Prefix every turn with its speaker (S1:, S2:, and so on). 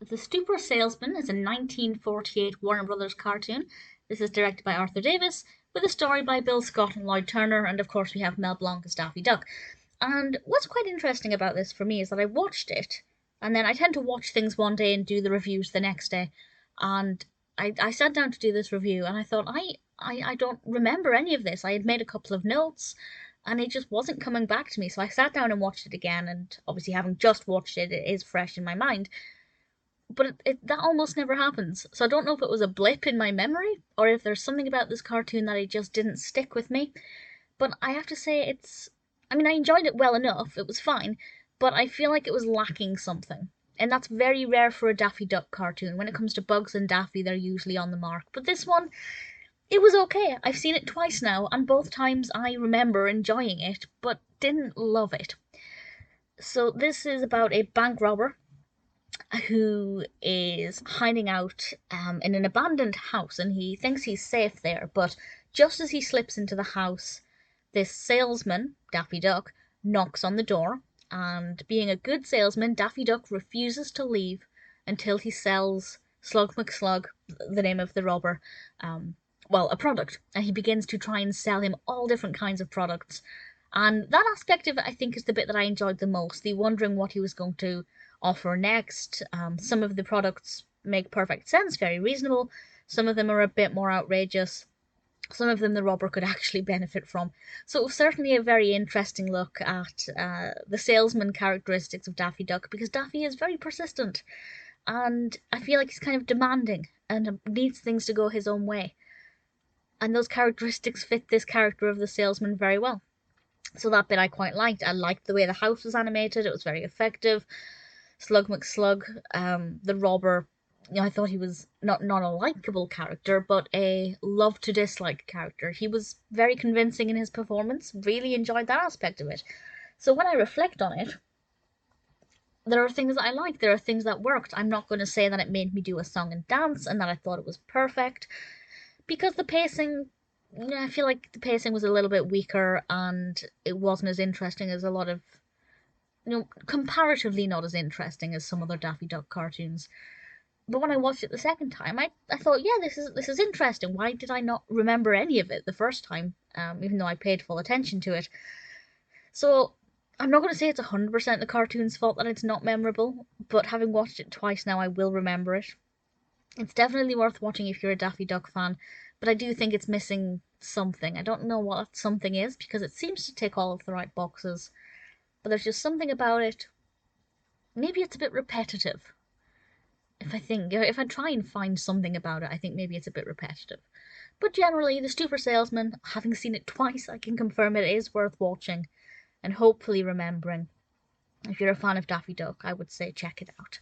S1: The Stupor Salesman is a 1948 Warner Brothers cartoon. This is directed by Arthur Davis, with a story by Bill Scott and Lloyd Turner, and of course we have Mel Blanc as Daffy Duck. And what's quite interesting about this for me is that I watched it, and then I tend to watch things one day and do the reviews the next day. And I sat down to do this review, and I thought, I don't remember any of this. I had made a couple of notes, and it just wasn't coming back to me. So I sat down and watched it again, and obviously, having just watched it, it is fresh in my mind. But that almost never happens. So I don't know if it was a blip in my memory, or if there's something about this cartoon that it just didn't stick with me. But I have to say, I enjoyed it well enough, it was fine, but I feel like it was lacking something. And that's very rare for a Daffy Duck cartoon. When it comes to Bugs and Daffy, they're usually on the mark. But this one, it was okay. I've seen it twice now, and both times I remember enjoying it, but didn't love it. So this is about a bank robber who is hiding out in an abandoned house, and he thinks he's safe there. But just as he slips into the house, this salesman, Daffy Duck, knocks on the door, and being a good salesman, Daffy Duck refuses to leave until he sells Slug McSlug, the name of the robber, a product. And he begins to try and sell him all different kinds of products. And that aspect of it, I think, is the bit that I enjoyed the most, the wondering what he was going to offer next. Some of the products make perfect sense, very reasonable. Some of them are a bit more outrageous. Some of them the robber could actually benefit from. So it was certainly a very interesting look at the salesman characteristics of Daffy Duck, because Daffy is very persistent, and I feel like he's kind of demanding and needs things to go his own way. And those characteristics fit this character of the salesman very well. So that bit I quite liked. I liked the way the house was animated. It was very effective. Slug McSlug, the robber, I thought he was not a likable character, but a love to dislike character. He was very convincing in his performance. Really enjoyed that aspect of it. So when I reflect on it, there are things that I like. There are things that worked. I'm not going to say that it made me do a song and dance and that I thought it was perfect, because the pacing, I feel like the pacing was a little bit weaker, and it wasn't as interesting as a lot of, comparatively not as interesting as some other Daffy Duck cartoons. But when I watched it the second time, I thought, yeah, this is interesting. Why did I not remember any of it the first time, even though I paid full attention to it? So I'm not going to say it's 100% the cartoon's fault that it's not memorable, but having watched it twice now, I will remember it. It's definitely worth watching if you're a Daffy Duck fan, but I do think it's missing something. I don't know what that something is, because it seems to tick all of the right boxes, but there's just something about it. Maybe it's a bit repetitive. If I try and find something about it, I think maybe it's a bit repetitive. But generally, The Stupor Salesman, having seen it twice, I can confirm it is worth watching and hopefully remembering. If you're a fan of Daffy Duck, I would say check it out.